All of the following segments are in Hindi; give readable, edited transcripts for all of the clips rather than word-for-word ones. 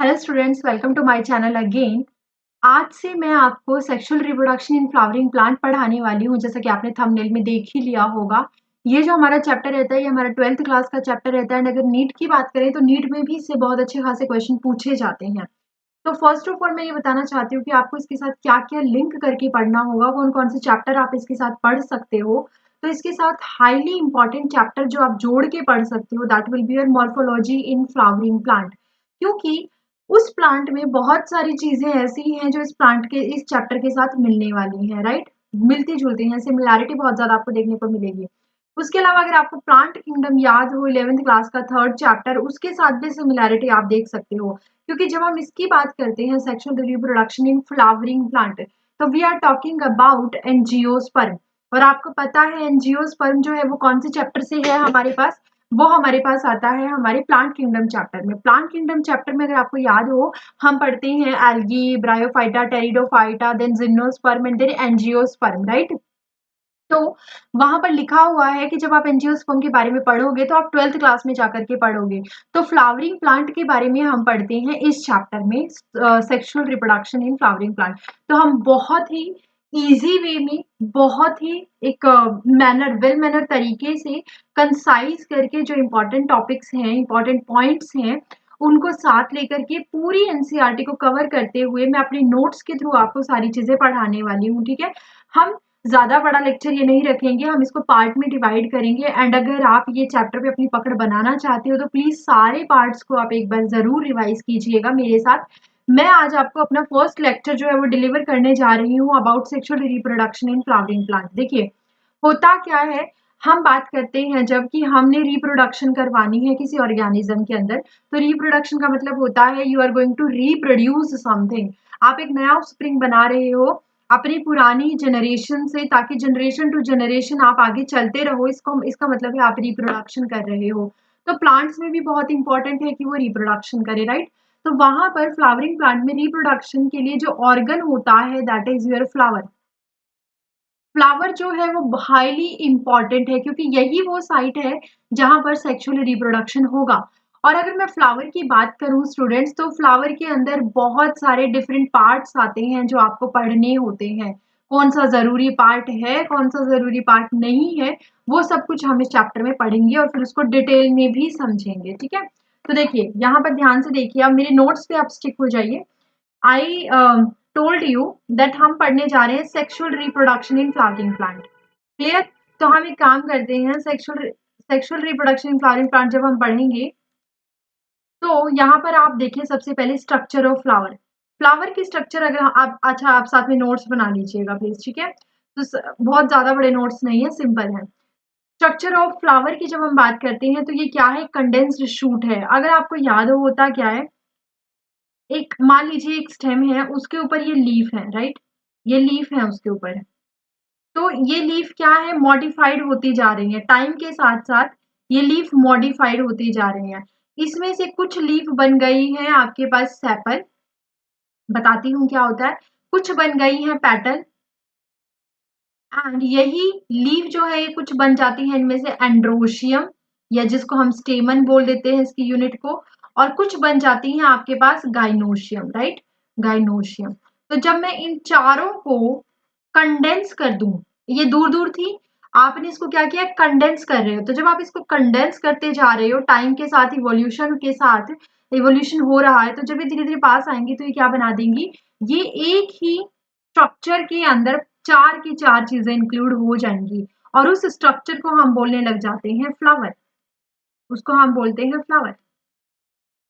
Hello students, welcome to my channel again. आज से मैं आपको sexual reproduction in flowering plant पढ़ाने वाली हूँ। जैसा कि आपने थंबनेल में देख ही लिया होगा, ये जो हमारा चैप्टर रहता है ये हमारा 12th क्लास का चैप्टर रहता है। एंड अगर नीट की बात करें तो नीट में भी इससे बहुत अच्छे खासे क्वेश्चन पूछे जाते हैं। तो फर्स्ट ऑफ ऑल मैं ये बताना चाहती हूँ कि आपको इसके साथ क्या क्या लिंक करके पढ़ना होगा, कौन कौन से चैप्टर आप इसके साथ पढ़ सकते हो। तो इसके साथ हाईली इंपॉर्टेंट चैप्टर जो आप जोड़ के पढ़ सकते हो, that will be your morphology in flowering plant. क्योंकि उस प्लांट में बहुत सारी चीजें ऐसी हैं जो इस प्लांट के इस चैप्टर के साथ मिलने वाली हैं, राइट। मिलती जुलती हैं, सिमिलैरिटी बहुत ज्यादा आपको देखने को मिलेगी। उसके अलावा अगर आपको प्लांट किंगडम याद हो 11th क्लास का 3rd चैप्टर, उसके साथ भी सिमिलैरिटी आप देख सकते हो। क्योंकि जब हम इसकी बात करते हैं sexual reproduction in flowering plant, तो we are talking about angiosperm. और आपको पता है एंजियोस्पर्म जो है वो कौन से चैप्टर से है हमारे पास, वो हमारे पास आता है हमारे प्लांट किंगडम चैप्टर में। प्लांट किंगडम चैप्टर में अगर आपको याद हो, हम पढ़ते हैं algae, bryophyta, pteridophyta, then gymnosperm and then angiosperm, right. तो वहां पर लिखा हुआ है कि जब आप एंजियोस्पर्म के बारे में पढ़ोगे तो आप 12th क्लास में जाकर के पढ़ोगे। तो फ्लावरिंग प्लांट के बारे में हम पढ़ते हैं इस चैप्टर में, sexual reproduction in flowering plant. तो हम बहुत ही इजी वे में, बहुत ही एक वेल मैनर तरीके से कंसाइज करके जो इम्पोर्टेंट टॉपिक्स हैं, इम्पोर्टेंट पॉइंट्स हैं, उनको साथ लेकर के पूरी एनसीईआरटी को कवर करते हुए मैं अपने नोट्स के थ्रू आपको सारी चीजें पढ़ाने वाली हूँ, ठीक है। हम ज्यादा बड़ा लेक्चर ये नहीं रखेंगे, हम इसको पार्ट में डिवाइड करेंगे। एंड अगर आप ये चैप्टर पे अपनी पकड़ बनाना चाहते हो तो प्लीज सारे पार्ट्स को आप एक बार जरूर रिवाइज कीजिएगा मेरे साथ। मैं आज आपको अपना फर्स्ट लेक्चर जो है वो डिलीवर करने जा रही हूँ about sexual reproduction in flowering plant. देखिए, होता क्या है, हम बात करते हैं जब कि हमने रिप्रोडक्शन करवानी है किसी ऑर्गेनिज्म के अंदर, तो रिप्रोडक्शन का मतलब होता है you are going to reproduce something. आप एक नया स्प्रिंग बना रहे हो अपनी पुरानी जनरेशन से, ताकि जनरेशन टू जनरेशन आप आगे चलते रहो। इसका मतलब है आप रिप्रोडक्शन कर रहे हो। तो प्लांट्स में भी बहुत इंपॉर्टेंट है कि वो रिप्रोडक्शन करे, राइट। तो वहां पर फ्लावरिंग प्लांट में रिप्रोडक्शन के लिए जो ऑर्गन होता है that is your flower. Flower जो है वो हाईली इंपॉर्टेंट है, क्योंकि यही वो साइट है जहां पर सेक्सुअल रिप्रोडक्शन होगा। और अगर मैं फ्लावर की बात करूं स्टूडेंट्स, तो फ्लावर के अंदर बहुत सारे डिफरेंट पार्ट्स आते हैं जो आपको पढ़ने होते हैं। कौन सा जरूरी पार्ट है, कौन सा जरूरी पार्ट नहीं है, वो सब कुछ हम इस चैप्टर में पढ़ेंगे और फिर उसको डिटेल में भी समझेंगे, ठीक है। तो देखिए यहाँ पर ध्यान से देखिए, आप मेरे नोट्स पे आप स्टिक हो जाइए। आई टोल्ड यू दैट हम पढ़ने जा रहे हैं sexual reproduction in flowering plant. Clear. तो हम एक काम करते हैं, sexual sexual reproduction in flowering plant जब हम पढ़ेंगे तो यहाँ पर आप देखिए सबसे पहले स्ट्रक्चर ऑफ फ्लावर। फ्लावर की स्ट्रक्चर अगर आप, अच्छा आप साथ में नोट्स बना लीजिएगा प्लीज, ठीक है। तो बहुत ज्यादा बड़े नोट्स नहीं है, सिंपल है। स्ट्रक्चर ऑफ फ्लावर की जब हम बात करते हैं तो ये क्या है, कंडेंस्ड शूट है। अगर आपको याद हो, होता क्या है, एक मान लीजिए एक स्टेम है, उसके ऊपर ये लीफ है, राइट। ये लीफ है उसके ऊपर। तो ये लीफ क्या है, मॉडिफाइड होती जा रही है टाइम के साथ साथ। ये लीफ मॉडिफाइड होती जा रही है। इसमें से कुछ लीफ बन गई है आपके पास सेपल, बताती हूँ क्या होता है। कुछ बन गई है पेटल, एंड यही लीफ जो है ये कुछ बन जाती है इनमें से एंड्रोशियम, या जिसको हम स्टेमन बोल देते हैं इसकी यूनिट को। और कुछ बन जाती हैं आपके पास गाइनोशियम, राइट, गाइनोशियम। तो जब मैं इन चारों को कंडेंस कर दूं, ये दूर दूर थी, आपने इसको क्या किया, कंडेंस कर रहे हो। तो जब आप इसको कंडेंस करते जा रहे हो टाइम के साथ, इवोल्यूशन के साथ, इवोल्यूशन हो रहा है, तो जब ये धीरे धीरे पास आएंगी तो ये क्या बना देंगी, ये एक ही स्ट्रक्चर के अंदर चार की चार चीजें इंक्लूड हो जाएंगी। और उस स्ट्रक्चर को हम बोलने लग जाते हैं फ्लावर, उसको हम बोलते हैं फ्लावर,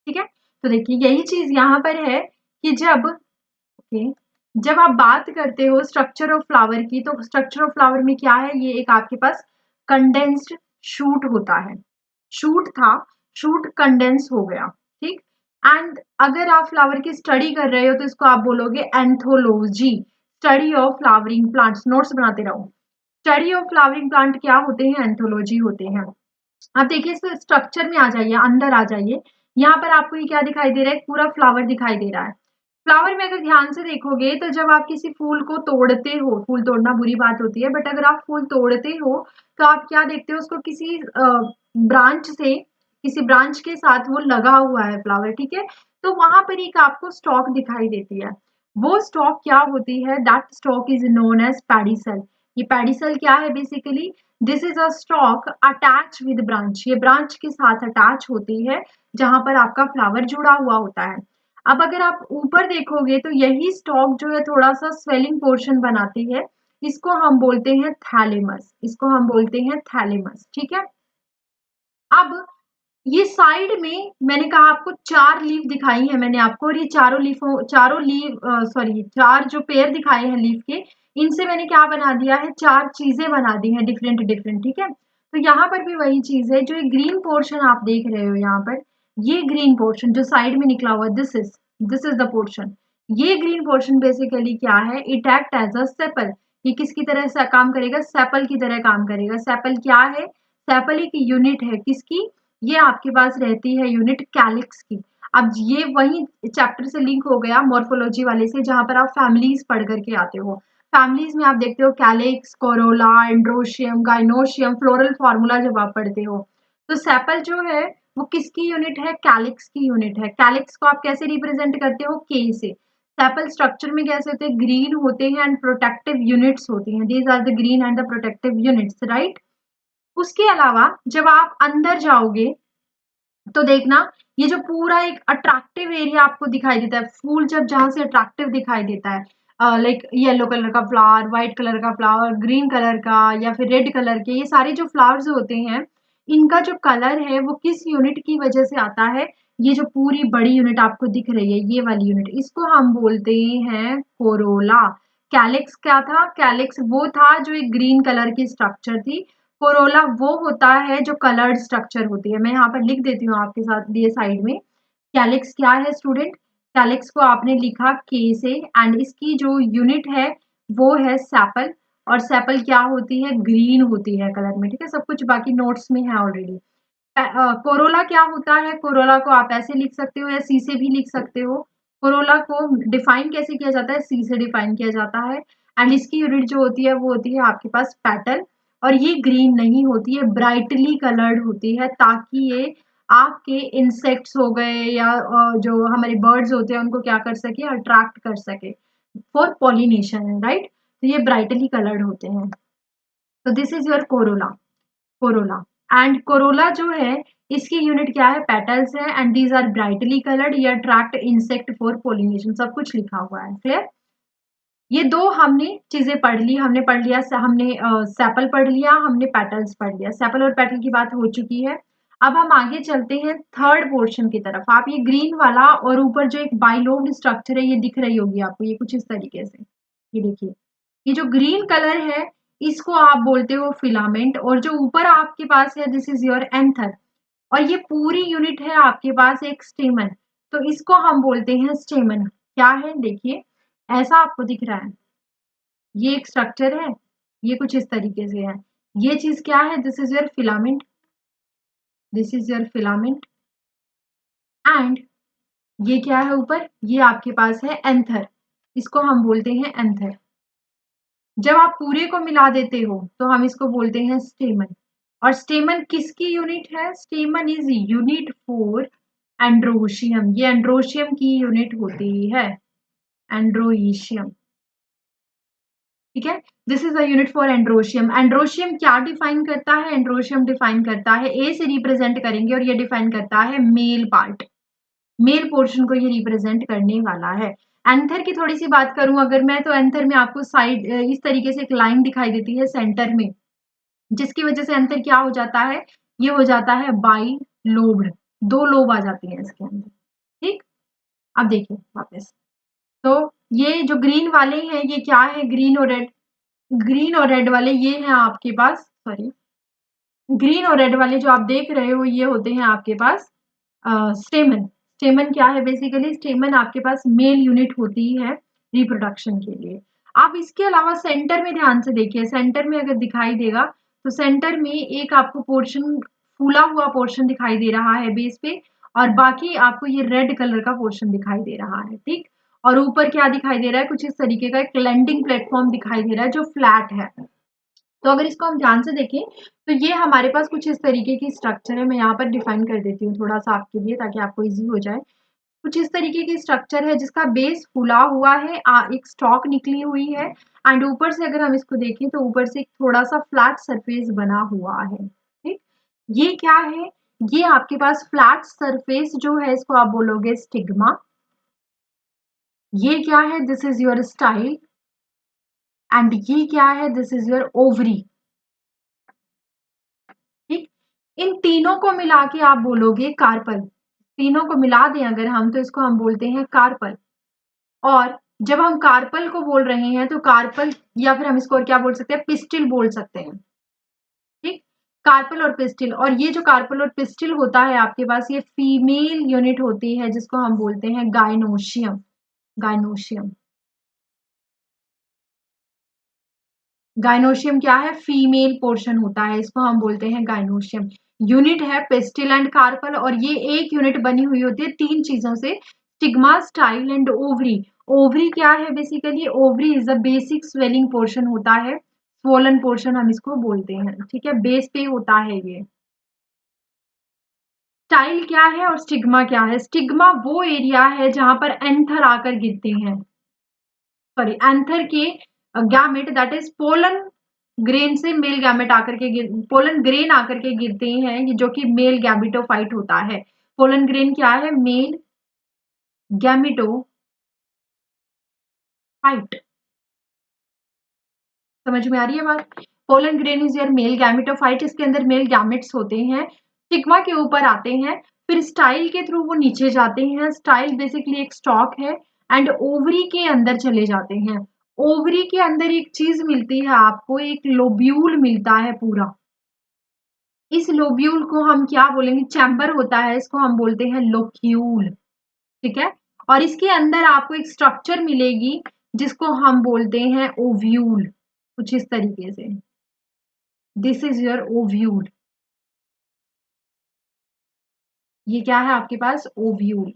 ठीक है। तो देखिए यही चीज यहाँ पर है कि जब, ओके, जब आप बात करते हो स्ट्रक्चर ऑफ फ्लावर की, तो स्ट्रक्चर ऑफ फ्लावर में क्या है, ये एक आपके पास कंडेंस्ड शूट होता है। शूट था, शूट कंडेंस हो गया, ठीक। एंड अगर आप फ्लावर की स्टडी कर रहे हो तो इसको आप बोलोगे anthology, study of flowering plants. Notes बनाते रहो। स्टडी ऑफ फ्लावरिंग प्लांट क्या होते हैं, एंथोलॉजी होते हैं। अब देखिए इस स्ट्रक्चर में आ जाइए, अंदर आ जाइए। यहाँ पर आपको ये क्या दिखाई दे रहा है, पूरा फ्लावर दिखाई दे रहा है। फ्लावर में अगर ध्यान से देखोगे तो जब आप किसी फूल को तोड़ते हो, फूल तोड़ना बुरी बात होती है, बट अगर आप फूल तोड़ते हो तो आप क्या देखते हो, उसको किसी ब्रांच से, किसी ब्रांच के साथ वो लगा हुआ है फ्लावर, ठीक है। तो वहां पर एक आपको स्टॉक दिखाई देती है। वो स्टॉक क्या होती है? That stalk is known as pedicel. ये पैडिसल क्या है? Basically this is a stalk attach with branch. ये ब्रांच के साथ अटैच होती है जहां पर आपका फ्लावर जुड़ा हुआ होता है। अब अगर आप ऊपर देखोगे तो यही स्टॉक जो है थोड़ा सा स्वेलिंग पोर्शन बनाती है। इसको हम बोलते हैं थैलेमस। इसको हम बोलते हैं थैलेमस। ठीक है। अब ये साइड में मैंने कहा आपको 4 लीफ दिखाई है मैंने आपको, और ये चारों लीफ सॉरी 4 जो पेयर दिखाए हैं लीफ के, इनसे मैंने क्या बना दिया है? 4 चीजें बना दी हैं डिफरेंट डिफरेंट। ठीक है। तो यहाँ पर भी वही चीज है, जो ये ग्रीन पोर्शन आप देख रहे हो यहाँ पर, ये ग्रीन पोर्शन जो साइड में निकला हुआ, दिस इज द पोर्शन। ये ग्रीन पोर्शन बेसिकली क्या है? It act as a sepal. ये किसकी तरह से काम करेगा? सेपल की तरह काम करेगा। सेपल क्या है? सेपल एक यूनिट है किसकी? ये आपके पास रहती है यूनिट कैलिक्स की। अब ये वही चैप्टर से लिंक हो गया मॉर्फोलॉजी वाले से, जहां पर आप फैमिलीज पढ़ करके आते हो। फैमिलीज में आप देखते हो calyx, Corolla, androecium, gynoecium, floral formula जब आप पढ़ते हो। तो सेपल जो है वो किसकी यूनिट है? कैलिक्स की यूनिट है। कैलिक्स को आप कैसे रिप्रेजेंट करते हो? के से। सेपल स्ट्रक्चर में कैसे होते हैं? ग्रीन होते हैं एंड प्रोटेक्टिव यूनिट्स होती हैं। These are the green and the protective units, right. उसके अलावा जब आप अंदर जाओगे तो देखना, ये जो पूरा एक अट्रैक्टिव एरिया आपको दिखाई देता है, फूल जब जहां से अट्रैक्टिव दिखाई देता है, लाइक येलो कलर का फ्लावर, व्हाइट कलर का फ्लावर, ग्रीन कलर का, या फिर रेड कलर के, ये सारे जो फ्लावर्स होते हैं, इनका जो कलर है वो किस यूनिट की वजह से आता है? ये जो पूरी बड़ी यूनिट आपको दिख रही है, ये वाली यूनिट, इसको हम बोलते हैं कोरोला। कैलिक्स क्या था? कैलिक्स वो था जो एक ग्रीन कलर की स्ट्रक्चर थी। कोरोला वो होता है जो कलर्ड स्ट्रक्चर होती है। मैं यहाँ पर लिख देती हूँ आपके साथ ये साइड में। कैलिक्स क्या है स्टूडेंट? कैलिक्स को आपने लिखा के से, एंड इसकी जो यूनिट है वो है सेपल। और सेपल क्या होती है? ग्रीन होती है कलर में। ठीक है, सब कुछ बाकी नोट्स में है ऑलरेडी। कोरोला क्या होता है? कोरोला को आप ऐसे लिख सकते हो या सी से भी लिख सकते हो। कोरोला को डिफाइन कैसे किया जाता है? सी से डिफाइन किया जाता है। एंड इसकी यूनिट जो होती है वो होती है आपके पास पेटल। और ये ग्रीन नहीं होती है, ब्राइटली कलर्ड होती है, ताकि ये आपके इंसेक्ट्स हो गए या जो हमारे बर्ड्स होते हैं उनको क्या कर सके? अट्रैक्ट कर सके फॉर पॉलिनेशन, राइट। तो ये ब्राइटली कलर्ड होते हैं। तो this is your corolla. Corolla and corolla जो है, इसकी यूनिट क्या है? पेटल्स है, and these are brightly coloured. ये अट्रैक्ट इंसेक्ट फॉर पोलिनेशन, सब कुछ लिखा हुआ है। क्लियर? ये दो हमने चीजें पढ़ ली। हमने पढ़ लिया, हमने सेपल पढ़ लिया, हमने पेटल्स पढ़ लिया। सेपल और पेटल की बात हो चुकी है। अब हम आगे चलते हैं थर्ड पोर्शन की तरफ। आप ये ग्रीन वाला और ऊपर जो एक बाइलोब्ड स्ट्रक्चर है, ये दिख रही होगी आपको, ये कुछ इस तरीके से। ये देखिए, ये जो ग्रीन कलर है इसको आप बोलते हो फिलामेंट, और जो ऊपर आपके पास है दिस इज योर एंथर। और ये पूरी यूनिट है आपके पास एक स्टेमन, तो इसको हम बोलते हैं स्टेमन। क्या है? देखिए, ऐसा आपको दिख रहा है, ये एक स्ट्रक्चर है, ये कुछ इस तरीके से है। ये चीज क्या है? This is your filament. This is your filament. And ये क्या है ऊपर? ये आपके पास है एंथर। इसको हम बोलते हैं एंथर। जब आप पूरे को मिला देते हो तो हम इसको बोलते हैं स्टेमन। और स्टेमन किसकी यूनिट है? स्टेमन इज यूनिट फॉर एंड्रोशियम। ये एंड्रोशियम की यूनिट होती है, एंड्रोइशियम। ठीक है, this is the unit for androecium. Androecium क्या डिफाइन करता है? एंड्रोशियम डिफाइन करता है, ए से रिप्रेजेंट करेंगे, और ये डिफाइन करता है मेल पार्ट। मेल पोर्शन को ये रिप्रेजेंट करने वाला है। एंथर की थोड़ी सी बात करूं अगर मैं, तो एंथर में आपको साइड इस तरीके से एक लाइन दिखाई देती है सेंटर में, जिसकी वजह से एंथर क्या हो जाता है? ये हो जाता है बाई लोब्ड। 2 लोब आ जाती हैं इसके अंदर। ठीक। अब देखिए वापस, तो ये जो ग्रीन वाले हैं ये क्या है? ग्रीन और रेड। ग्रीन और रेड वाले ये हैं आपके पास, सॉरी, ग्रीन और रेड वाले जो आप देख रहे हो ये होते हैं आपके पास स्टेमन। स्टेमन क्या है? बेसिकली स्टेमन आपके पास मेल यूनिट होती है रिप्रोडक्शन के लिए। आप इसके अलावा सेंटर में ध्यान से देखिए, सेंटर में अगर दिखाई देगा तो सेंटर में एक आपको पोर्शन, फूला हुआ पोर्शन दिखाई दे रहा है बेस पे, और बाकी आपको ये रेड कलर का पोर्शन दिखाई दे रहा है। ठीक। और ऊपर क्या दिखाई दे रहा है? कुछ इस तरीके का एक लैंडिंग प्लेटफॉर्म दिखाई दे रहा है जो फ्लैट है। तो अगर इसको हम ध्यान से देखें तो ये हमारे पास कुछ इस तरीके की स्ट्रक्चर है। मैं यहाँ पर डिफाइन कर देती हूँ थोड़ा सा आपके लिए, ताकि आपको इजी हो जाए। कुछ इस तरीके की स्ट्रक्चर है जिसका बेस फूला हुआ है, एक स्टॉक निकली हुई है एंड ऊपर से अगर हम इसको देखें तो ऊपर से एक थोड़ा सा फ्लैट सरफेस बना हुआ है। ठीक, ये क्या है? ये आपके पास फ्लैट सरफेस जो है इसको आप बोलोगे स्टिग्मा। ये क्या है? This is your style and ये क्या है? This is your ovary. ठीक, इन तीनों को मिला के आप बोलोगे कार्पल। तीनों को मिला दें अगर हम तो इसको हम बोलते हैं कार्पल। और जब हम कार्पल को बोल रहे हैं तो कार्पल या फिर हम इसको और क्या बोल सकते हैं? पिस्टिल बोल सकते हैं। ठीक, कार्पल और पिस्टिल। और ये जो कार्पल और पिस्टिल होता है आपके पास, ये फीमेल यूनिट होती है जिसको हम बोलते हैं गाइनोशियम। गाइनोशियम। गाइनोशियम क्या है? फीमेल पोर्शन होता है, इसको हम बोलते हैं गाइनोशियम। यूनिट है पिस्टिल एंड कार्पल और ये एक यूनिट बनी हुई होती है तीन चीजों से, stigma, style and ovary. Ovary क्या है? Basically ovary is the basic swelling portion होता है, स्वोलन पोर्शन हम इसको बोलते हैं। ठीक है, बेस पे होता है ये। स्टाइल क्या है और स्टिग्मा क्या है? स्टिग्मा वो एरिया है जहां पर एंथर आकर गिरते हैं, सॉरी एंथर के gamete that is pollen grain से मेल गैमेट आकर के पोलन ग्रेन आकर के गिरते हैं, जो कि मेल गैमेटोफाइट होता है। पोलन ग्रेन क्या है? Male gametophyte. समझ में आ रही है बात? Pollen grain is your male gametophyte, इसके अंदर मेल गैमेट्स होते हैं, स्टिग्मा के ऊपर आते हैं, फिर स्टाइल के थ्रू वो नीचे जाते हैं। स्टाइल बेसिकली एक स्टॉक है एंड ओवरी के अंदर चले जाते हैं। ओवरी के अंदर एक चीज मिलती है आपको, एक लोब्यूल मिलता है पूरा। इस लोब्यूल को हम क्या बोलेंगे? चैम्बर होता है, इसको हम बोलते हैं लोक्यूल। ठीक है, और इसके अंदर आपको एक स्ट्रक्चर मिलेगी जिसको हम बोलते हैं ओव्यूल, कुछ इस तरीके से। This is your ovule. ये क्या है आपके पास? ओव्यूल।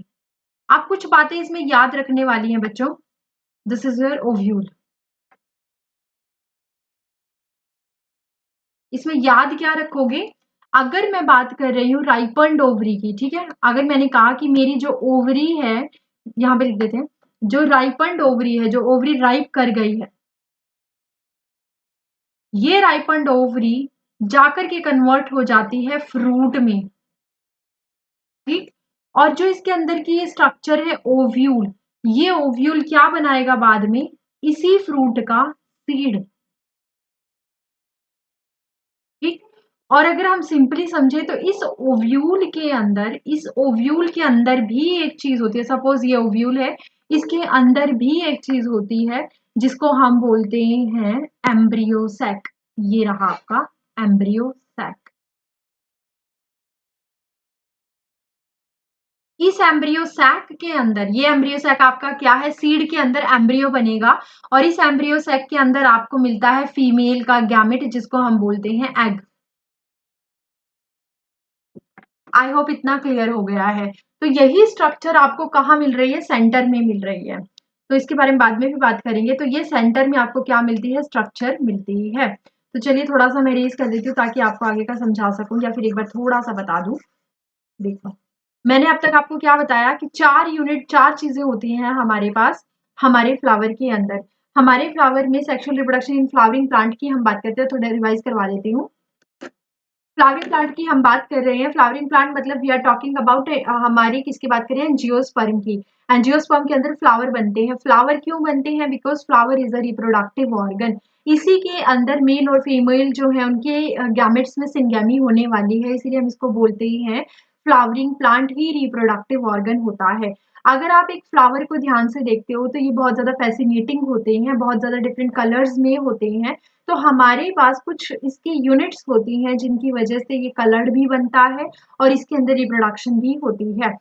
आप कुछ बातें इसमें याद रखने वाली हैं बच्चों। This is your ovule. इसमें याद क्या रखोगे? अगर मैं बात कर रही हूँ राइपन्ड ओवरी की, ठीक है, अगर मैंने कहा कि मेरी जो ओवरी है, यहां पे लिख देते हैं, जो राइपन्ड ओवरी है, जो ओवरी राइप कर गई है, ये राइपन्ड ओवरी जाकर के कन्वर्ट हो जाती है फ्रूट में। ठीक, और जो इसके अंदर की ये स्ट्रक्चर है ओव्यूल, ये ओव्यूल क्या बनाएगा बाद में? इसी फ्रूट का सीड। ठीक, और अगर हम सिंपली समझे तो इस ओव्यूल के अंदर भी एक चीज होती है। सपोज ये ओव्यूल है, इसके अंदर भी एक चीज होती है जिसको हम बोलते हैं एम्ब्रियो सैक। ये रहा आपका एम्ब्रियो सैक। इस एम्ब्रियो सैक के अंदर, ये एम्ब्रियो सैक आपका क्या है? सीड के अंदर एम्ब्रियो बनेगा और इस एम्ब्रियो सैक के अंदर आपको मिलता है फीमेल का गैमेट जिसको हम बोलते हैं एग। आई होप इतना क्लियर हो गया है। तो यही स्ट्रक्चर आपको कहाँ मिल रही है? सेंटर में मिल रही है। तो इसके बारे में बाद में भी बात करेंगे। तो ये सेंटर में आपको क्या मिलती है? स्ट्रक्चर मिलती है। तो चलिए थोड़ा सा मैं रेज कर देती हूँ ताकि आपको आगे का समझा सकूं, या फिर एक बार थोड़ा सा बता दूं। देखो, मैंने अब तक आपको क्या बताया कि चार चीजें होती हैं हमारे पास, हमारे फ्लावर के अंदर। हमारे फ्लावर में sexual reproduction in flowering plant की हम बात करते हैं, थोड़ा रिवाइज करवा देती हूँ। फ्लावरिंग प्लांट की हम बात कर रहे हैं। फ्लावरिंग प्लांट मतलब वी आर टॉकिंग अबाउट हमारी किसकी बात कर रहे हैं? एंजियोस्पर्म की। एंजियोस्पर्म के अंदर फ्लावर बनते हैं। फ्लावर क्यों बनते हैं? Because flower is a reproductive organ. इसी के अंदर मेल और फीमेल जो है उनके गैमेट्स में सिंगैमी होने वाली है, इसीलिए हम इसको बोलते हैं फ्लावरिंग प्लांट ही रिप्रोडक्टिव ऑर्गन होता है। अगर आप एक फ्लावर को ध्यान से देखते हो तो ये बहुत ज्यादा फैसिनेटिंग होते हैं, बहुत ज्यादा डिफरेंट कलर्स में होते हैं। तो हमारे पास कुछ इसकी यूनिट्स होती हैं जिनकी वजह से ये कलर्ड भी बनता है और इसके अंदर रिप्रोडक्शन भी होती है।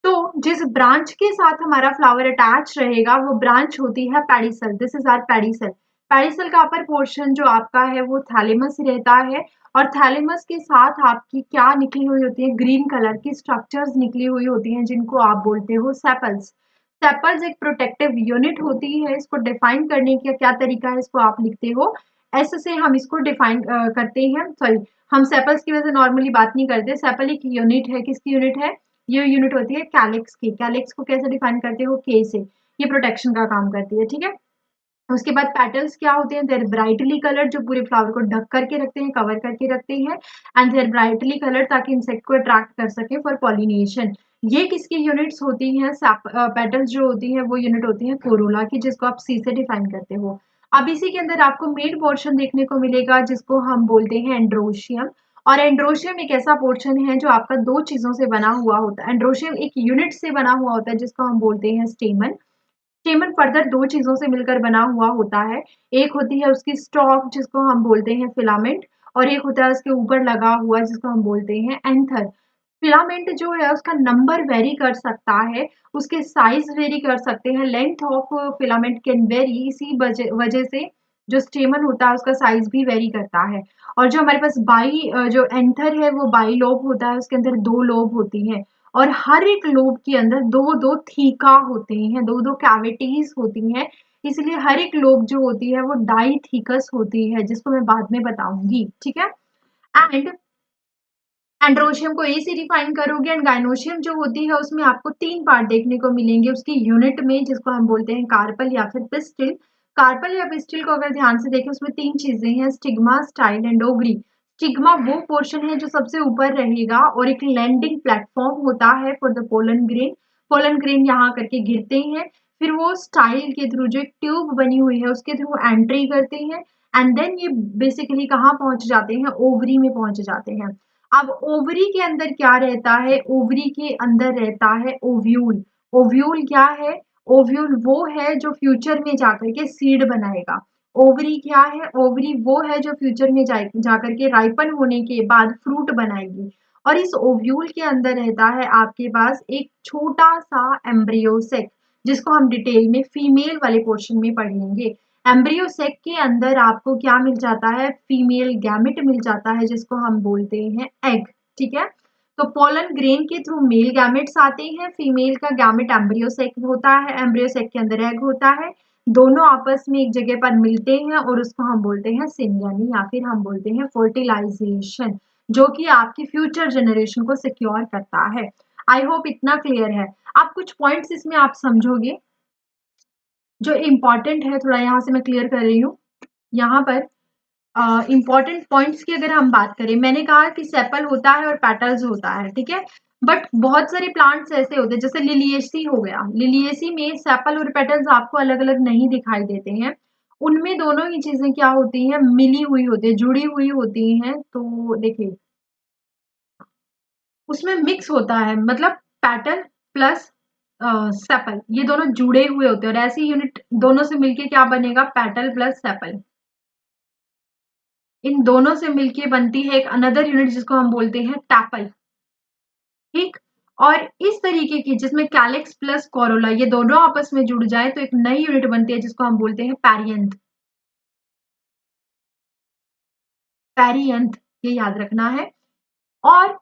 तो जिस ब्रांच के साथ हमारा फ्लावर अटैच रहेगा वो ब्रांच होती है pedicel. This is our pedicel. Pedicel का अपर पोर्शन जो आपका है वो थैलेमस रहता है और थैलेमस के साथ आपकी क्या निकली हुई होती है? ग्रीन कलर की स्ट्रक्चर्स निकली हुई होती हैं जिनको आप बोलते हो सेपल्स। सेपल्स एक प्रोटेक्टिव यूनिट होती है। इसको डिफाइन करने का क्या तरीका है? इसको आप लिखते हो एस से, हम इसको डिफाइन करते हैं। सॉरी, हम सेपल्स की वजह से नॉर्मली बात नहीं करते। सेपल एक यूनिट है, किसकी यूनिट है? ये यूनिट होती है कैलिक्स की। कैलिक्स को कैसे डिफाइन करते हो, के से। ये प्रोटेक्शन का काम करती है, ठीक है। उसके बाद पेटल्स क्या होते हैं, देर ब्राइटली कलर्ड, जो पूरे फ्लावर को ढक करके रखते हैं, कवर करके रखते हैं। एंड देर ब्राइटली कलर्ड ताकि इंसेक्ट को अट्रैक्ट कर सके फॉर पॉलिनेशन। ये किसकी यूनिट्स होती हैं, पेटल्स जो होती हैं वो यूनिट होती है कोरोला की, जिसको आप सी से डिफाइन करते हो। अब इसी के अंदर आपको मेन पोर्शन देखने को मिलेगा जिसको हम बोलते हैं एंड्रोशियम। और एंड्रोशियम एक ऐसा पोर्शन है जो आपका दो चीजों से बना हुआ होता है। एंड्रोशियम एक यूनिट से बना हुआ होता है जिसको हम बोलते हैं स्टेमन। स्टेमन फर्दर दो चीजों से मिलकर बना हुआ होता है। एक होती है उसकी स्टॉक जिसको हम बोलते हैं फिलामेंट, और एक होता है उसके ऊपर लगा हुआ जिसको हम बोलते हैं एंथर। फिलामेंट जो है उसका नंबर वेरी कर सकता है, उसके साइज वेरी कर सकते हैं, length of filament can very, इसी वजह से जो स्टेमन होता है उसका साइज भी वेरी करता है। और जो हमारे पास जो एंथर है वो बाई लोब होता है, उसके अंदर दो लोब होती हैं। और हर एक लोब के अंदर दो दो थीका होते हैं, दो दो कैविटीज होती हैं। इसलिए हर एक लोब जो होती है वो डाइथीकस होती है, जिसको मैं बाद में बताऊंगी, ठीक है। एंड एंड्रोशियम को ए से डिफाइन करोगे, एंड गाइनोशियम जो होती है उसमें आपको तीन पार्ट देखने को मिलेंगे उसकी यूनिट में, जिसको हम बोलते हैं कार्पल या फिर पिस्टिल। कार्पल या पिस्टिल को अगर ध्यान से देखें उसमें तीन चीजें हैं, stigma, style and ovary. Stigma वो पोर्शन है जो सबसे ऊपर रहेगा और एक लैंडिंग प्लेटफॉर्म होता है for the pollen grain. Pollen grain यहाँ करके गिरते हैं, फिर वो स्टाइल के थ्रू, जो एक ट्यूब बनी हुई है उसके थ्रू एंट्री करते हैं। एंड देन ये बेसिकली कहाँ पहुंच जाते हैं, ओवरी में पहुंच जाते हैं। अब ओवरी के अंदर क्या रहता है, ओवरी के अंदर रहता है ओव्यूल। ओव्यूल क्या है, ओव्यूल वो है जो फ्यूचर में जाकर के सीड बनाएगा। ओवरी क्या है, ओवरी वो है जो फ्यूचर में जाकर के राइपन होने के बाद फ्रूट बनाएगी। और इस ओव्यूल के अंदर रहता है आपके पास एक छोटा सा एम्ब्रियोसेक, जिसको हम डिटेल में फीमेल वाले पोर्शन में पढ़ेंगे। एम्ब्रियो सेक के अंदर आपको क्या मिल जाता है, फीमेल गैमेट मिल जाता है जिसको हम बोलते हैं एग, ठीक है। तो पोलन ग्रेन के थ्रू मेल गैमेट्स आते हैं, फीमेल का गैमेट एम्ब्रियो सेक होता है, एम्ब्रियो सेक के अंदर एग होता है। दोनों आपस में एक जगह पर मिलते हैं और उसको हम बोलते हैं सिंगनी या फिर हम बोलते हैं फर्टिलाइजेशन, जो कि आपकी फ्यूचर जनरेशन को सिक्योर करता है। आई होप इतना क्लियर है। आप कुछ पॉइंट्स इसमें आप समझोगे जो इम्पोर्टेंट है, थोड़ा यहाँ से मैं क्लियर कर रही हूँ। यहाँ पर इम्पोर्टेंट पॉइंट्स की अगर हम बात करें, मैंने कहा कि सेपल होता है और पेटल्स होता है, ठीक है। बट बहुत सारे प्लांट्स ऐसे होते हैं, जैसे लिलिएसी हो गया, लिलिएसी में सेपल और पेटल्स आपको अलग अलग नहीं दिखाई देते हैं। उनमें दोनों ही चीजें क्या होती हैं, मिली हुई होती है, जुड़ी हुई होती हैं। तो देखिए उसमें मिक्स होता है, मतलब पैटर्न प्लस सेपल, ये दोनों जुड़े हुए होते हैं। और ऐसी यूनिट दोनों से मिलके क्या बनेगा, पैटल प्लस सेपल। इन दोनों से मिलके बनती है एक अनदर यूनिट जिसको हम बोलते हैं टैपल, ठीक। और इस तरीके की जिसमें कैलिक्स प्लस कोरोला ये दोनों आपस में जुड़ जाए तो एक नई यूनिट बनती है जिसको हम बोलते हैं पैरियंथ। पैरियंथ, ये याद रखना है। और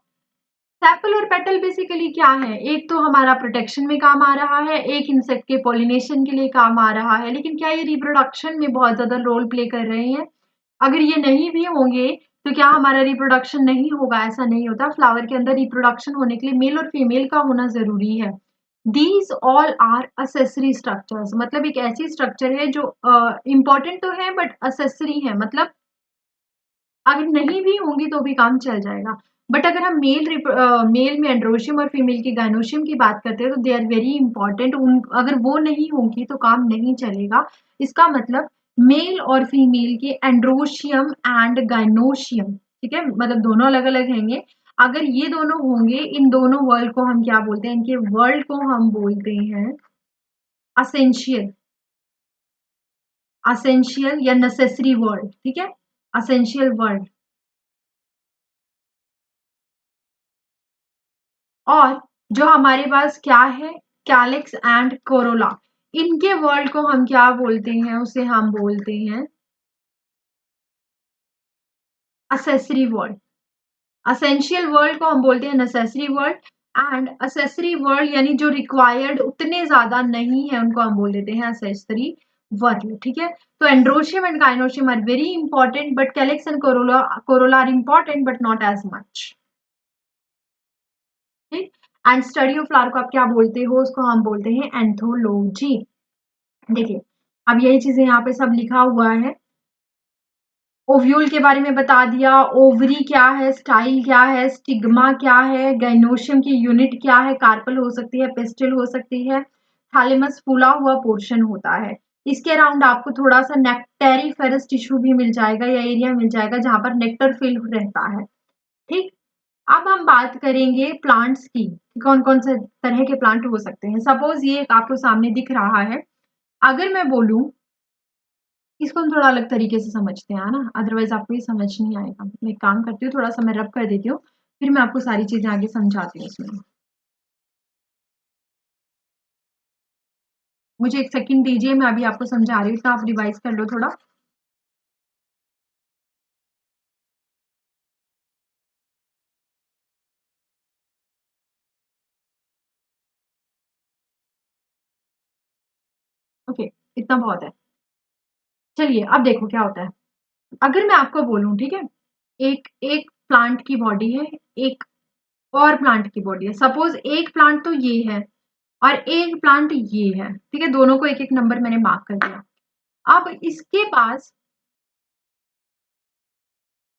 सेपल और पेटल बेसिकली क्या है, एक तो हमारा प्रोटेक्शन में काम आ रहा है, एक इंसेक्ट के पॉलिनेशन के लिए काम आ रहा है। लेकिन क्या ये रिप्रोडक्शन में बहुत ज्यादा रोल प्ले कर रहे हैं? अगर ये नहीं भी होंगे तो क्या हमारा रिप्रोडक्शन नहीं होगा? ऐसा नहीं होता। फ्लावर के अंदर रिप्रोडक्शन होने के लिए मेल और फीमेल का होना जरूरी है। These all are accessory structures, मतलब एक ऐसी स्ट्रक्चर है जो इंपॉर्टेंट तो है बट असेसरी है, मतलब अगर नहीं भी होंगी तो भी काम चल जाएगा। बट अगर हम मेल में एंड्रोशियम और फीमेल की गाइनोशियम की बात करते हैं तो दे आर वेरी इंपॉर्टेंट। उन अगर वो नहीं होंगी तो काम नहीं चलेगा। इसका मतलब मेल और फीमेल के एंड्रोशियम एंड गाइनोशियम, ठीक है, मतलब दोनों अलग अलग हैंगे। अगर ये दोनों होंगे, इन दोनों वर्ल्ड को हम क्या बोलते हैं, इनके वर्ल्ड को हम बोलते हैं असेंशियल, असेंशियल या नेसेसरी वर्ल्ड, ठीक है, असेंशियल वर्ल्ड। और जो हमारे पास क्या है, कैलिक्स एंड कोरोला, इनके वर्ल्ड को हम क्या बोलते हैं, उसे हम बोलते हैं असेसरी वर्ल्ड। असेंशियल वर्ल्ड को हम बोलते हैं necessary world, and accessory world यानी जो रिक्वायर्ड उतने ज्यादा नहीं है उनको हम बोल देते हैं असेसरी वर्ल्ड, ठीक है। तो androecium and gynoecium are very important, but calyx and corolla are important but not as much, ठीक। एंड स्टडी ऑफ फ्लावर को आप क्या बोलते हो, उसको हम बोलते हैं एंथोलॉजी। देखिए अब यही चीजें यहाँ पे सब लिखा हुआ है। ओव्यूल के बारे में बता दिया, ओवरी क्या है, स्टाइल क्या है, स्टिग्मा क्या है, गाइनोशियम की यूनिट क्या है, कार्पल हो सकती है, पिस्टिल हो सकती है, थैलेमस फूला हुआ पोर्शन होता है। इसके अराउंड आपको थोड़ा सा नेक्टेरिफेरस टिश्यू भी मिल जाएगा या एरिया मिल जाएगा जहां पर नेक्टर फिल रहता है। ठीक, अब हम बात करेंगे प्लांट्स की, कौन कौन से तरह के प्लांट हो सकते हैं। सपोज ये आपको सामने दिख रहा है, अगर मैं बोलूं, इसको हम थोड़ा अलग तरीके से समझते हैं, है ना, अदरवाइज आपको ये समझ नहीं आएगा। मैं एक काम करती हूँ, थोड़ा सा मैं रब कर देती हूँ, फिर मैं आपको सारी चीजें आगे समझाती हूँ इसमें। मुझे एक सेकंड दीजिए, मैं अभी आपको समझा रही हूँ, तो आप रिवाइज कर लो थोड़ा। ओके, इतना बहुत है। चलिए अब देखो क्या होता है। अगर मैं आपको बोलूं, ठीक है, एक एक प्लांट की बॉडी है, एक और प्लांट की बॉडी है। सपोज एक प्लांट तो ये है और एक प्लांट ये है, ठीक है, दोनों को एक एक नंबर मैंने मार्क कर दिया। अब इसके पास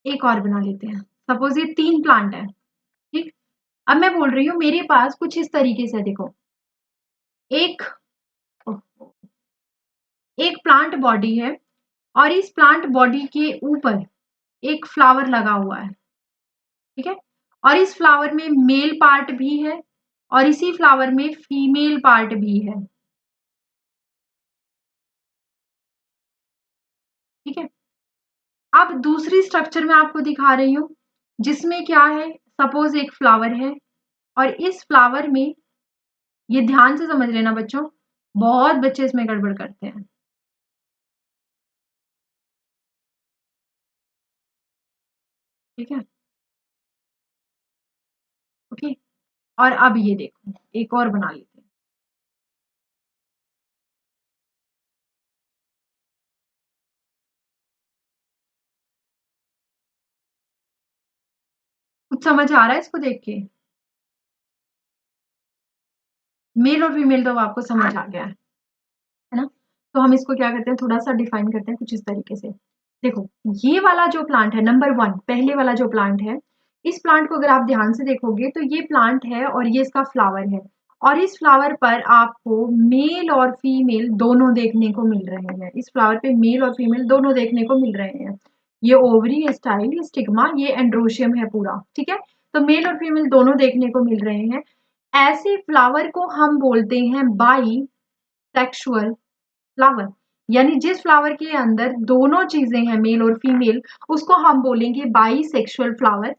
एक और बना लेते हैं, सपोज ये 3 प्लांट है। ठीक, अब मैं बोल रही हूँ मेरे पास कुछ इस तरीके से, देखो, एक एक प्लांट बॉडी है और इस प्लांट बॉडी के ऊपर एक फ्लावर लगा हुआ है। ठीक है, और इस फ्लावर में मेल पार्ट भी है और इसी फ्लावर में फीमेल पार्ट भी है। ठीक है, अब दूसरी स्ट्रक्चर में आपको दिखा रही हूं जिसमें क्या है, सपोज एक फ्लावर है और इस फ्लावर में, ये ध्यान से समझ लेना बच्चों, बहुत बच्चे इसमें गड़बड़ करते हैं। ठीक है, ओके, और अब ये देखो एक और बना लेते हैं। कुछ समझ आ रहा है इसको देख के? मेल और फीमेल तो आपको समझ आ गया है ना। तो हम इसको क्या करते हैं, थोड़ा सा डिफाइन करते हैं कुछ इस तरीके से। देखो, ये वाला जो प्लांट है, नंबर 1 पहले वाला जो प्लांट है, इस प्लांट को अगर आप ध्यान से देखोगे तो ये प्लांट है और ये इसका फ्लावर है, और इस फ्लावर पर आपको मेल और फीमेल दोनों देखने को मिल रहे हैं। इस फ्लावर पे मेल और फीमेल दोनों देखने को मिल रहे हैं। ये ओवरी, स्टाइल, स्टिग्मा, ये एंड्रोशियम है पूरा। ठीक है, तो मेल और फीमेल दोनों देखने को मिल रहे हैं। ऐसे फ्लावर को हम बोलते हैं बाई सेक्सुअल फ्लावर, यानी जिस फ्लावर के अंदर दोनों चीजें हैं, मेल और फीमेल, उसको हम बोलेंगे बाईसेक्सुअल फ्लावर।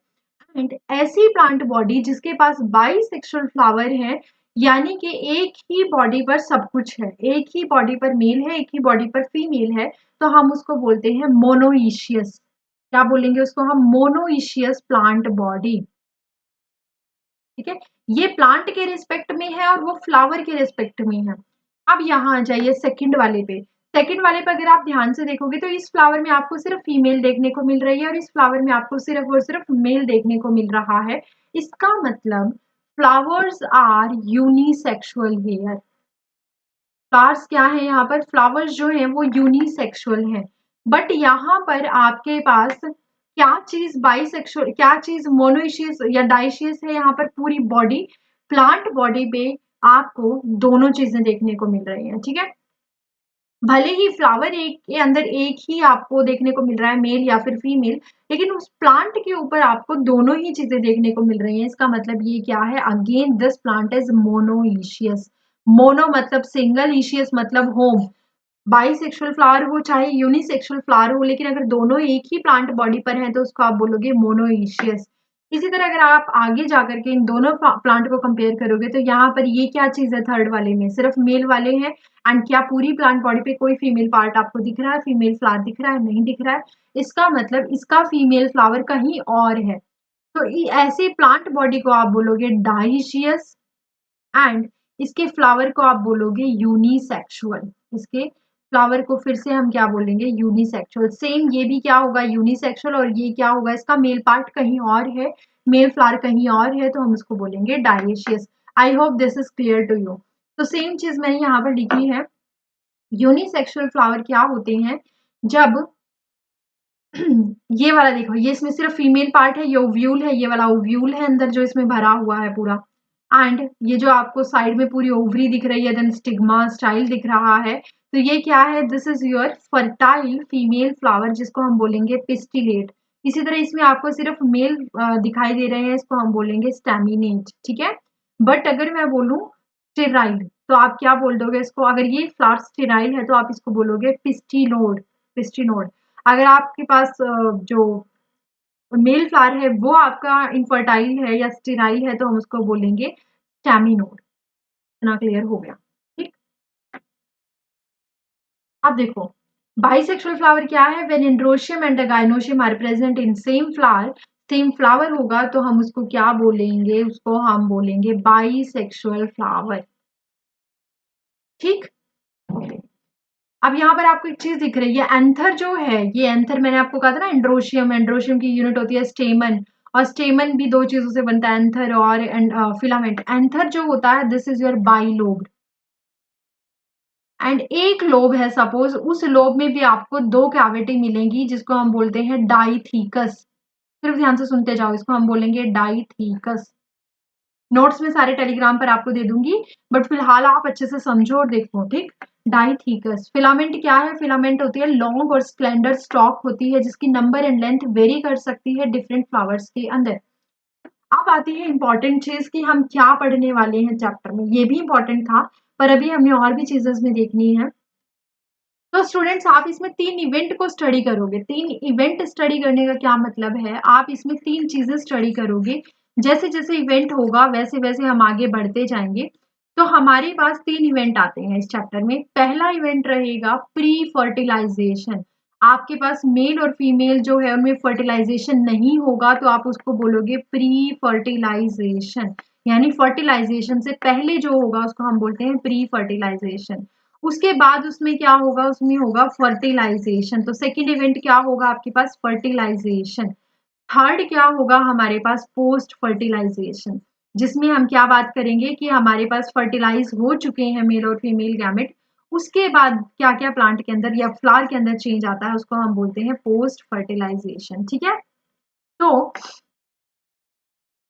एंड ऐसी प्लांट बॉडी जिसके पास बाईसेक्सुअल फ्लावर है, यानी कि एक ही बॉडी पर सब कुछ है, एक ही बॉडी पर मेल है, एक ही बॉडी पर फीमेल है, तो हम उसको बोलते हैं मोनोइशियस। क्या बोलेंगे उसको हम? Monoecious plant body. ठीक है, ये प्लांट के रिस्पेक्ट में है और वो फ्लावर के रिस्पेक्ट में है। अब यहाँ आ जाइए सेकंड वाले पे। सेकंड वाले पे अगर आप ध्यान से देखोगे तो इस फ्लावर में आपको सिर्फ फीमेल देखने को मिल रही है और इस फ्लावर में आपको सिर्फ और सिर्फ मेल देखने को मिल रहा है। इसका मतलब flowers are unisexual here. Flowers क्या है यहाँ पर? फ्लावर्स जो है वो यूनिसेक्सुअल है। बट यहाँ पर आपके पास क्या चीज बाइसेक्सुअल, क्या चीज मोनोइशियस या डाइशियस है? यहाँ पर पूरी बॉडी, प्लांट बॉडी पे आपको दोनों चीजें देखने को मिल रही हैं। ठीक है, भले ही फ्लावर एक के अंदर एक ही आपको देखने को मिल रहा है, मेल या फिर फीमेल, लेकिन उस प्लांट के ऊपर आपको दोनों ही चीजें देखने को मिल रही हैं। इसका मतलब ये क्या है? Again this plant is monoecious. Mono मतलब सिंगल, इशियस मतलब होम। बाईसेक्सुअल फ्लावर हो चाहे यूनिसेक्सुअल फ्लावर हो, लेकिन अगर दोनों एक ही प्लांट बॉडी पर हैं तो उसको आप बोलोगे मोनोइशियस। इसी तरह अगर आप आगे जाकर के इन दोनों प्लांट को कंपेयर करोगे तो यहाँ पर ये क्या चीज है? थर्ड वाले में सिर्फ मेल वाले हैं। एंड क्या पूरी प्लांट बॉडी पे कोई फीमेल पार्ट आपको दिख रहा है? फीमेल फ्लावर दिख रहा है? नहीं दिख रहा है। इसका मतलब इसका फीमेल फ्लावर कहीं और है। तो ऐसे प्लांट बॉडी को आप बोलोगे डाइशियस, एंड इसके फ्लावर को आप बोलोगे यूनिसेक्सुअल। इसके फ्लावर को फिर से हम क्या बोलेंगे? यूनिसेक्सुअल। सेम ये भी क्या होगा? यूनिसेक्सुअल। और ये क्या होगा? इसका मेल पार्ट कहीं और है, मेल फ्लावर कहीं और है, तो हम इसको बोलेंगे dioecious. I hope this is clear to you. तो सेम चीज मैंने यहाँ पर लिखी है। यूनिसेक्सुअल फ्लावर क्या होते हैं, जब ये वाला देखो, ये इसमें सिर्फ फीमेल पार्ट है, ये ओव्यूल है, ये वाला ओव्यूल है अंदर जो इसमें भरा हुआ है पूरा, एंड ये जो आपको साइड में पूरी ओवरी दिख रही है, देन स्टिग्मा स्टाइल दिख रहा है, तो ये क्या है, this is your fertile female flower जिसको हम बोलेंगे पिस्टिलेट। इसी तरह इसमें आपको सिर्फ मेल दिखाई दे रहे हैं, इसको हम बोलेंगे स्टैमिनेट, ठीक है। बट अगर मैं बोलूं स्टेराइल, तो आप क्या बोल दोगे इसको, अगर ये फ्लावर स्टेराइल है तो आप इसको बोलोगे पिस्टिनोड, पिस्टिनोड। अगर आपके पास जो मेल फ्लावर है वो आपका इनफर्टाइल है या स्टेराइल है तो हम उसको बोलेंगे स्टैमिनोड। इतना क्लियर हो गया, ठीक। अब देखो बाइसेक्सुअल फ्लावर क्या है, when androecium and gynoecium are present in same flower, same flower होगा तो हम उसको क्या बोलेंगे, उसको हम बोलेंगे बाइसेक्सुअल फ्लावर, ठीक। अब यहाँ पर आपको एक चीज दिख रही है, एंथर जो है, ये एंथर मैंने आपको कहा था ना एंड्रोशियम, एंड्रोशियम की यूनिट होती है स्टेमन, और स्टेमन भी दो चीजों से बनता है, एंथर और फिलामेंट। एंथर जो होता है this is your bilobe, and एक लोब है सपोज, उस लोब में भी आपको दो कैविटी मिलेंगी जिसको हम बोलते हैं डाइथीकस। सिर्फ ध्यान से सुनते जाओ, इसको हम बोलेंगे डाइथीकस। नोट्स में सारे टेलीग्राम पर आपको दे दूंगी, बट फिलहाल आप अच्छे से समझो और देखो, ठीक। डाइथीकस। फिलामेंट क्या है, फिलामेंट होती है लॉन्ग और स्प्लेंडर स्टॉक होती है जिसकी नंबर एंड लेंथ वेरी कर सकती है डिफरेंट फ्लावर्स के अंदर। अब आती है इंपॉर्टेंट चीज कि हम क्या पढ़ने वाले हैं चैप्टर में, ये भी इंपॉर्टेंट था पर अभी हमें और भी चीजें इसमें देखनी है। तो स्टूडेंट्स आप इसमें तीन इवेंट को स्टडी करोगे। तीन इवेंट स्टडी करने का क्या मतलब है, आप इसमें तीन चीजें स्टडी करोगे, जैसे जैसे इवेंट होगा वैसे वैसे हम आगे बढ़ते जाएंगे। तो हमारे पास तीन इवेंट आते हैं इस चैप्टर में। पहला इवेंट रहेगा प्री फर्टिलाइजेशन। आपके पास मेल और फीमेल जो है उनमें फर्टिलाइजेशन नहीं होगा तो आप उसको बोलोगे प्री फर्टिलाइजेशन, यानी फर्टिलाइजेशन से पहले जो होगा उसको हम बोलते हैं प्री फर्टिलाइजेशन। उसके बाद उसमें क्या होगा, उसमें होगा फर्टिलाइजेशन। तो सेकेंड इवेंट क्या होगा आपके पास, फर्टिलाइजेशन। थर्ड क्या होगा हमारे पास, पोस्ट फर्टिलाइजेशन, जिसमें हम क्या बात करेंगे कि हमारे पास फर्टिलाइज हो चुके हैं मेल और फीमेल गैमेट, उसके बाद क्या क्या प्लांट के अंदर या फ्लावर के अंदर चेंज आता है उसको हम बोलते हैं पोस्ट फर्टिलाइजेशन, ठीक है। तो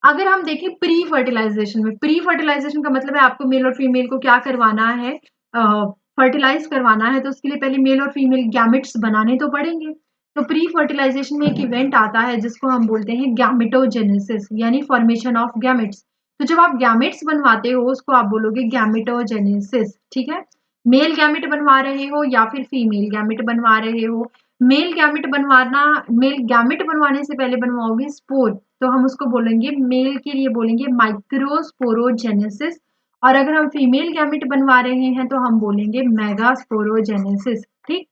अगर हम देखें प्री फर्टिलाइजेशन में, प्री फर्टिलाइजेशन का मतलब है आपको मेल और फीमेल को क्या करवाना है, फर्टिलाइज करवाना है, तो उसके लिए पहले मेल और फीमेल गैमेट्स बनाने तो पड़ेंगे। तो प्री फर्टिलाइजेशन में एक इवेंट आता है जिसको हम बोलते हैं गैमेटोजेनेसिस, यानी फॉर्मेशन ऑफ गैमेट्स। तो जब आप गैमेट्स बनवाते हो उसको आप बोलोगे गैमेटोजेनेसिस, ठीक है। मेल गैमेट बनवा रहे हो या फिर फीमेल गैमेट बनवा रहे हो। मेल गैमेट बनवाना, मेल गैमेट बनवाने से पहले बनवाओगे स्पोर, तो हम उसको बोलेंगे, मेल के लिए बोलेंगे माइक्रोस्पोरोजेनेसिस, और अगर हम फीमेल गैमेट बनवा रहे हैं तो हम बोलेंगे मेगास्पोरोजेनेसिस, ठीक।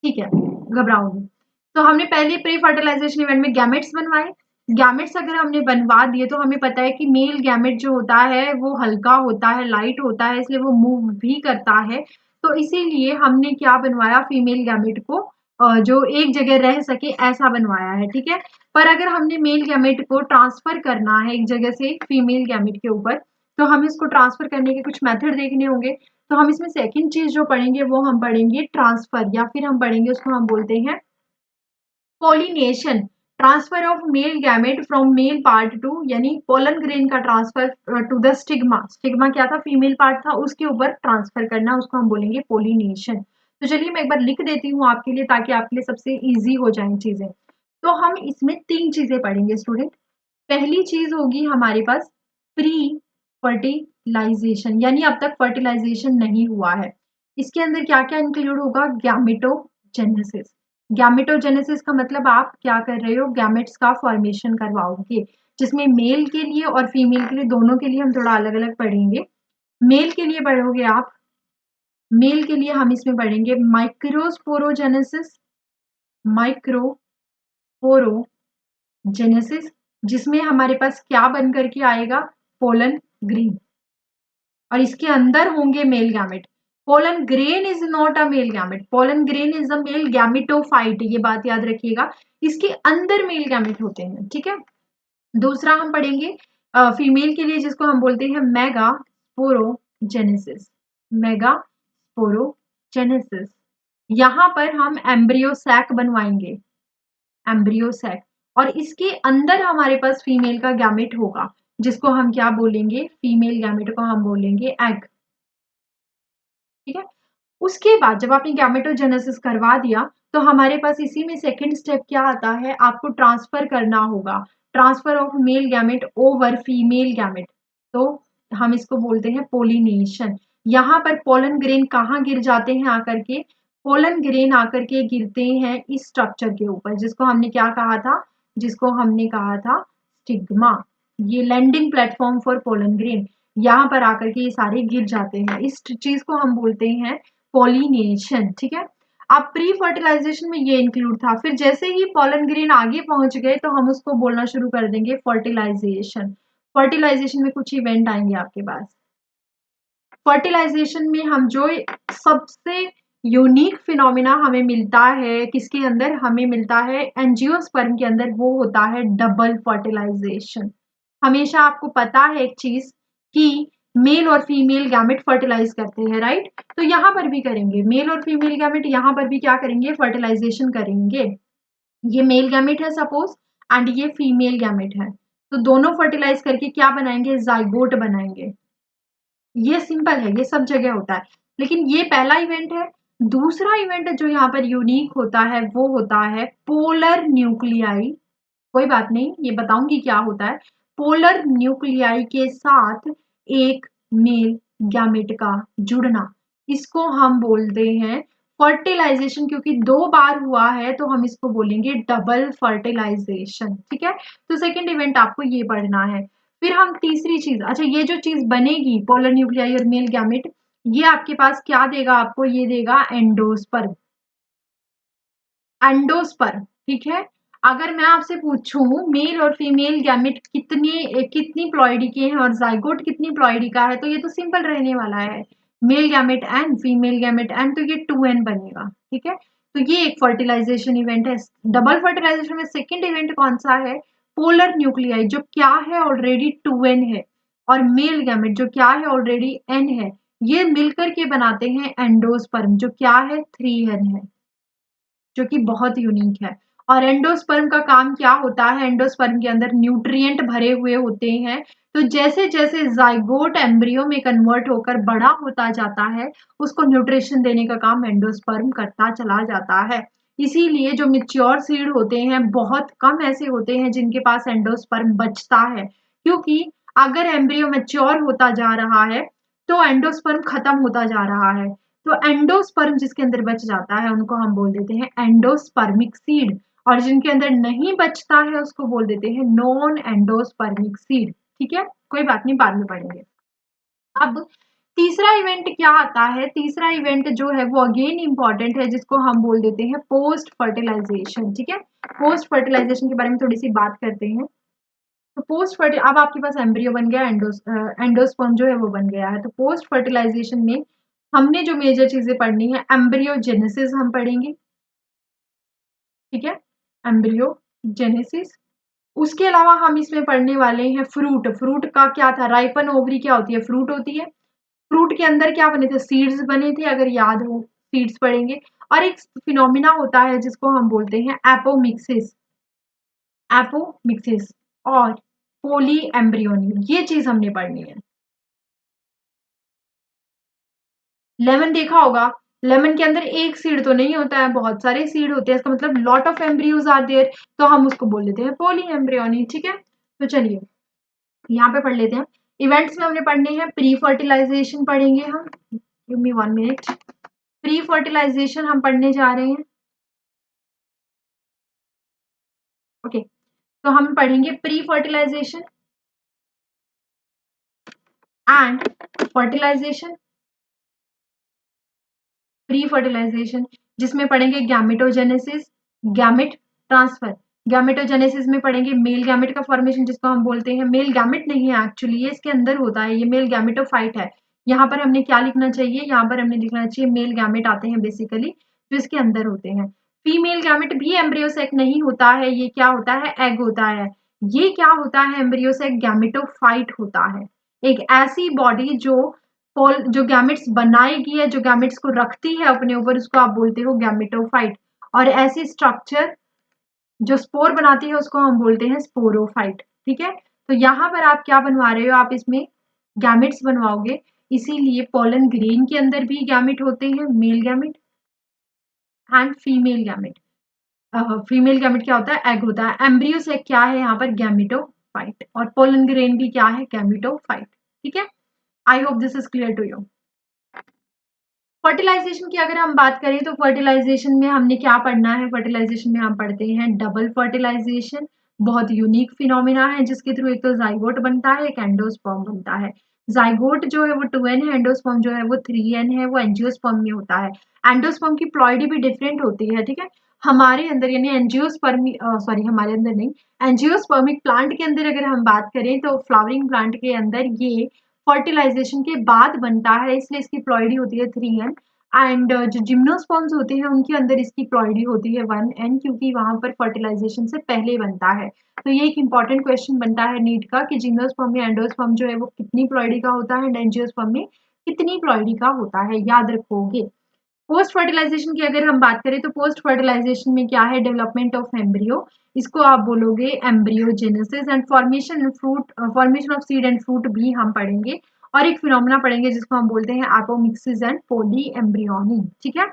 ठीक है, घबराओ नहीं। तो हमने पहले प्री फर्टिलाइजेशन इवेंट में गैमेट्स बनवाए। गैमेट्स अगर हमने बनवा दिए तो हमें पता है कि मेल गैमेट जो होता है वो हल्का होता है, लाइट होता है, इसलिए वो मूव भी करता है। तो इसीलिए हमने क्या बनवाया, फीमेल गैमेट को जो एक जगह रह सके ऐसा बनवाया है, ठीक है। पर अगर हमने मेल गैमेट को ट्रांसफर करना है एक जगह से फीमेल गैमेट के ऊपर, तो हमें इसको ट्रांसफर करने के कुछ मेथड देखने होंगे। तो हम इसमें सेकंड चीज जो पढ़ेंगे वो हम पढ़ेंगे ट्रांसफर, या फिर हम पढ़ेंगे उसको हम बोलते हैं pollination, transfer of male gamete from male part to, यानी पोलन ग्रेन का transfer to the stigma. Stigma क्या था, फीमेल पार्ट था, उसके ऊपर ट्रांसफर करना, उसको हम बोलेंगे पोलिनेशन। तो चलिए मैं एक बार लिख देती हूँ आपके लिए ताकि आपके लिए सबसे इजी हो जाए चीजें। तो हम इसमें तीन चीजें पढ़ेंगे स्टूडेंट। पहली चीज होगी हमारे पास प्री फर्टिलाइजेशन, यानी अब तक फर्टिलाइजेशन नहीं हुआ है। इसके अंदर क्या क्या इंक्लूड होगा, गैमेटोजेनेसिस। गैमेटोजेनेसिस का मतलब आप क्या कर रहे हो, गैमेट्स का फॉर्मेशन करवाओगे, जिसमें मेल के लिए और फीमेल के लिए दोनों के लिए हम थोड़ा अलग अलग पढ़ेंगे। मेल के लिए पढ़ोगे आप, मेल के लिए हम इसमें पढ़ेंगे माइक्रोस्पोरोजेनेसिस, माइक्रोस्पोरोजेनेसिस, जिसमें हमारे पास क्या बन करके आएगा, पोलन ग्रीन, और इसके अंदर होंगे male gamete. Pollen grain is not a male gamete, pollen grain is a male gametophyte, ये बात याद रखिएगा। इसके अंदर मेल गैमेट होते हैं, ठीक है। दूसरा हम पढ़ेंगे फीमेल के लिए जिसको हम बोलते हैं मेगास्पोरोजेनेसिस। मेगास्पोरोजेनेसिस। यहाँ पर हम एम्ब्रियो सैक बनवाएंगे, एम्ब्रियो सैक, और इसके अंदर हमारे पास फीमेल का गैमेट होगा, जिसको हम क्या बोलेंगे, फीमेल गैमेट को हम बोलेंगे एग। ठीक है। उसके बाद जब आपने गैमेटोजेनेसिस करवा दिया तो हमारे पास इसी में सेकंड स्टेप क्या आता है, आपको ट्रांसफर करना होगा, transfer of male gamete over female gamete. तो हम इसको बोलते हैं पोलिनेशन। यहाँ पर पोलन ग्रेन कहाँ गिर जाते हैं आकर के, पोलन ग्रेन आकर के गिरते हैं इस स्ट्रक्चर के ऊपर, जिसको हमने क्या कहा था, जिसको हमने कहा था स्टिग्मा। ये landing platform for pollen grain, यहाँ पर आकर के ये सारे गिर जाते हैं, इस चीज को हम बोलते हैं पॉलिनेशन। ठीक है। अब प्री फर्टिलाइजेशन में ये इंक्लूड था, फिर जैसे ही पॉलन ग्रेन आगे पहुंच गए तो हम उसको बोलना शुरू कर देंगे फर्टिलाइजेशन। फर्टिलाइजेशन में कुछ इवेंट आएंगे आपके पास। फर्टिलाइजेशन में हम जो सबसे यूनिक फिनोमिना हमें मिलता है, किसके अंदर हमें मिलता है, एंजियोस्पर्म के अंदर, वो होता है डबल फर्टिलाइजेशन। हमेशा आपको पता है एक चीज कि मेल और फीमेल गैमेट फर्टिलाइज करते हैं, राइट। तो यहाँ पर भी करेंगे, मेल और फीमेल गैमेट यहाँ पर भी क्या करेंगे, फर्टिलाइजेशन करेंगे। ये मेल गैमेट है सपोज एंड ये फीमेल गैमेट है, तो दोनों फर्टिलाइज करके क्या बनाएंगे, जाइगोट बनाएंगे। ये सिंपल है, ये सब जगह होता है, लेकिन ये पहला इवेंट है। दूसरा इवेंट जो यहाँ पर यूनिक होता है वो होता है पोलर न्यूक्लियाई। कोई बात नहीं, ये बताऊंगी क्या होता है। पोलर न्यूक्लियाई के साथ एक मेल गैमेट का जुड़ना, इसको हम बोलते हैं फर्टिलाइजेशन। क्योंकि 2 बार हुआ है तो हम इसको बोलेंगे डबल फर्टिलाइजेशन। ठीक है। तो सेकेंड इवेंट आपको ये पढ़ना है। फिर हम तीसरी चीज, अच्छा ये जो चीज बनेगी पोलर न्यूक्लियाई और मेल गैमेट, ये आपके पास क्या देगा, आपको ये देगा एंडोस्पर्म। एंडोस्पर्म। ठीक है। अगर मैं आपसे पूछूं मेल और फीमेल गैमेट कितनी प्लॉइडी के हैं और जाइगोट कितनी प्लॉइडी का है, तो ये तो सिंपल रहने वाला है, male gamete n female gamete n, तो ये 2n बनेगा। ठीक है। तो ये एक फर्टिलाइजेशन इवेंट है। डबल फर्टिलाइजेशन में सेकेंड इवेंट कौन सा है, पोलर न्यूक्लियाई जो क्या है ऑलरेडी 2n है, और मेल गैमेट जो क्या है ऑलरेडी n है, ये मिलकर के बनाते हैं एंडोस्पर्म जो क्या है 3n है, जो कि बहुत यूनिक है। और एंडोस्पर्म का काम क्या होता है, एंडोस्पर्म के अंदर न्यूट्रिएंट भरे हुए होते हैं, तो जैसे जैसे जाइगोट एम्ब्रियो में कन्वर्ट होकर बड़ा होता जाता है, उसको न्यूट्रिशन देने का काम एंडोस्पर्म करता चला जाता है। इसीलिए जो मिच्योर सीड होते हैं बहुत कम ऐसे होते हैं जिनके पास एंडोस्पर्म बचता है, क्योंकि अगर एम्ब्रियो मैच्योर होता जा रहा है तो एंडोस्पर्म खत्म होता जा रहा है, तो एंडोस्पर्म जिसके अंदर बच जाता है उनको हम बोल देते हैं एंडोस्पर्मिक सीड, और जिनके अंदर नहीं बचता है उसको बोल देते हैं नॉन एंडोस्पर्मिक सीड। ठीक है। कोई बात नहीं, बाद में पढ़ेंगे। अब तीसरा इवेंट क्या आता है, तीसरा इवेंट जो है वो अगेन इंपॉर्टेंट है, जिसको हम बोल देते हैं पोस्ट फर्टिलाइजेशन। ठीक है। पोस्ट फर्टिलाइजेशन के बारे में थोड़ी सी बात करते हैं। तो पोस्ट फर्टि अब आपके पास एम्ब्रियो बन गया, एंडोस्पर्म जो है वो बन गया है। तो पोस्ट फर्टिलाइजेशन में हमने जो मेजर चीजें पढ़नी है, एम्ब्रियोजेनेसिस हम पढ़ेंगे। ठीक है। एम्ब्रियोजेनेसिस। उसके अलावा हम इसमें पढ़ने वाले हैं फ्रूट। फ्रूट का क्या था, राइपन ओवरी क्या होती है, फ्रूट होती है। फ्रूट के अंदर क्या बने थे, सीड्स बने थे, अगर याद हो सीड्स पढ़ेंगे। और एक फिनोमिना होता है जिसको हम बोलते हैं एपोमिक्सिस, एपोमिक्सिस और पोली एम्ब्रियोनी, ये चीज हमने पढ़नी है। लेमन देखा होगा, लेमन के अंदर एक सीड तो नहीं होता है, बहुत सारे सीड होते हैं, इसका मतलब lot of embryos are there, तो हम उसको बोल लेते हैं पोली एम्ब्रियोनी। ठीक है। तो चलिए यहाँ पे पढ़ लेते हैं। इवेंट्स में हमने पढ़ने हैं, प्री फर्टिलाइजेशन पढ़ेंगे हम, give me 1 minute. Pre fertilisation हम पढ़ने जा रहे हैं। ओके। तो हम पढ़ेंगे pre fertilisation and fertilisation. Pre fertilisation जिसमें पढ़ेंगे गैमेटोजेनेसिस, गैमेट ट्रांसफर। गैमेटोजेनेसिस में पढ़ेंगे मेल गैमेट का फॉर्मेशन, जिसको हम बोलते हैं, मेल गैमेट नहीं है एक्चुअली, ये इसके अंदर होता है, ये मेल गैमेटोफाइट है। यहाँ पर हमने क्या लिखना चाहिए, यहाँ पर हमने लिखना चाहिए मेल गैमेट आते हैं बेसिकली, जो इसके अंदर होते हैं। फीमेल गैमेट भी एम्ब्रियो सेक नहीं होता है, ये क्या होता है, एग होता है। ये क्या होता है एम्ब्रियो से? गैमेटोफाइट होता है। एक ऐसी बॉडी जो गैमेट्स बनाएगी या जो गैमेट्स को रखती है अपने ऊपर, उसको आप बोलते हो गैमेटोफाइट। और ऐसी स्ट्रक्चर जो स्पोर बनाती है उसको हम बोलते हैं स्पोरोफाइट। ठीक है, तो यहाँ पर आप क्या बनवा रहे हो? आप इसमें गैमेट्स बनवाओगे। इसीलिए पोलन ग्रेन के अंदर भी गैमेट होते हैं, male gamete and female gamete. Female gamete क्या होता है? एग होता है। एम्ब्रियो से क्या है यहाँ पर? गैमेटोफाइट। और पोलन ग्रेन भी क्या है? गैमेटोफाइट। ठीक है, I hope this is clear to you. Fertilisation की अगर हम बात करें तो फर्टिलाइजेशन में हमने क्या पढ़ना है? फर्टिलाइजेशन में हम पढ़ते हैं डबल फर्टिलाइजेशन। बहुत यूनिक फिनोमिना है जिसके थ्रू एक तो जाइगोट बनता है, एक एंडोस्पर्म बनता है। जाइगोट जो है वो 2n है, एंडोस्पर्म जो है वो 3n है, वो एंजियोस्पर्म में होता है। एंडोस्पर्म की प्लॉइडी भी डिफरेंट होती है। ठीक है, हमारे अंदर यानी एंजियोस्पर्मी सॉरी हमारे अंदर नहीं, एंजियोस्पर्मिक प्लांट के अंदर अगर हम बात करें तो फ्लावरिंग प्लांट के अंदर ये फर्टिलाइजेशन के बाद बनता है, इसलिए इसकी प्लॉइडी होती है 3n। एंड जो जिम्नोस्पर्म्स होते हैं उनके अंदर इसकी प्लॉइडी होती है 1n, क्योंकि वहां पर फर्टिलाइजेशन से पहले बनता है। तो ये एक इंपॉर्टेंट क्वेश्चन बनता है नीट का कि जिम्नोस्पर्म में एंडोस्पर्म जो है वो कितनी प्लॉइडी का होता है एंड एंजियोस्पर्म में कितनी प्लॉइडी का होता है, याद रखोगे। पोस्ट फर्टिलाइजेशन की अगर हम बात करें तो पोस्ट फर्टिलाइजेशन में क्या है? Development of embryo. इसको आप बोलोगे embryogenesis and formation fruit, formation of seed and fruit भी हम पढ़ेंगे। और एक फिनोमेना पढ़ेंगे जिसको हम बोलते हैं एपोमिक्सिस एंड पॉली एम्ब्रियोनी। ठीक है,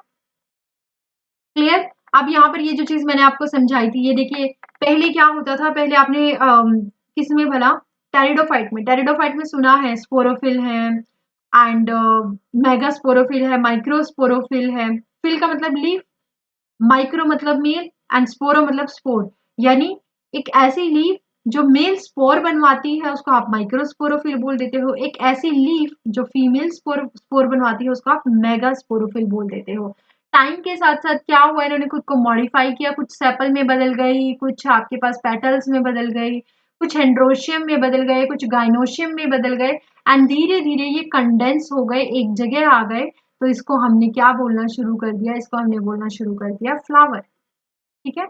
क्लियर। अब यहाँ पर ये जो चीज मैंने आपको समझाई थी, ये देखिए पहले क्या होता था? पहले आपने किस में भला? टेरिडोफाइट में। टेरिडोफाइट में सुना है स्पोरोफिल है एंड मेगास्पोरोफिल है, माइक्रोस्पोरोफिल है। फिल का मतलब लीफ, माइक्रो मतलब मेल एंड स्पोरो मतलब स्पोर। यानी एक ऐसी लीफ जो मेल स्पोर बनवाती है उसको आप माइक्रोस्पोरोफिल बोल देते हो। एक ऐसी लीफ जो फीमेल स्पोर स्पोर बनवाती है उसको आप मेगास्पोरोफिल बोल देते हो। टाइम के साथ साथ क्या हुआ? इन्होंने खुद को मॉडिफाई किया, कुछ सेपल में बदल गई, कुछ आपके पास पेटल्स में बदल गई, कुछ एंड्रोशियम में बदल गए, कुछ गाइनोशियम में बदल गए एंड धीरे धीरे ये कंडेंस हो गए, एक जगह आ गए। तो इसको हमने क्या बोलना शुरू कर दिया? इसको हमने बोलना शुरू कर दिया फ्लावर। ठीक है,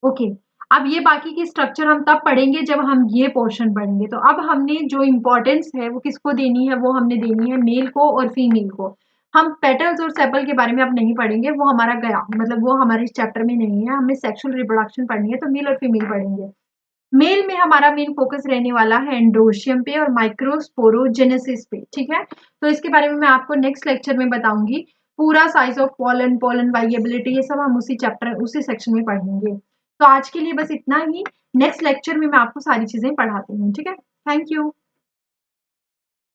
ओके। अब ये बाकी की स्ट्रक्चर हम तब पढ़ेंगे जब हम ये पोर्शन पढ़ेंगे। तो अब हमने जो इंपॉर्टेंस है वो किसको देनी है? वो हमने देनी है मेल को और फीमेल को। हम पेटल्स और सेपल के बारे में अब नहीं पढ़ेंगे, वो हमारा गया, मतलब वो हमारे इस चैप्टर में नहीं है। हमें सेक्सुअल रिप्रोडक्शन पढ़नी है तो मेल और फीमेल पढ़ेंगे। मेल में हमारा मेन फोकस रहने वाला है एंड्रोशियम पे और माइक्रोस्पोरोजेनेसिस पे। ठीक है, तो इसके बारे में मैं आपको नेक्स्ट लेक्चर में बताऊंगी। पूरा साइज ऑफ पोलन, पोलन वाइएबिलिटी, ये सब हम उसी चैप्टर उसी सेक्शन में पढ़ेंगे। तो आज के लिए बस इतना ही। नेक्स्ट लेक्चर में मैं आपको सारी चीजें पढ़ाती हूँ। ठीक है, थैंक यू।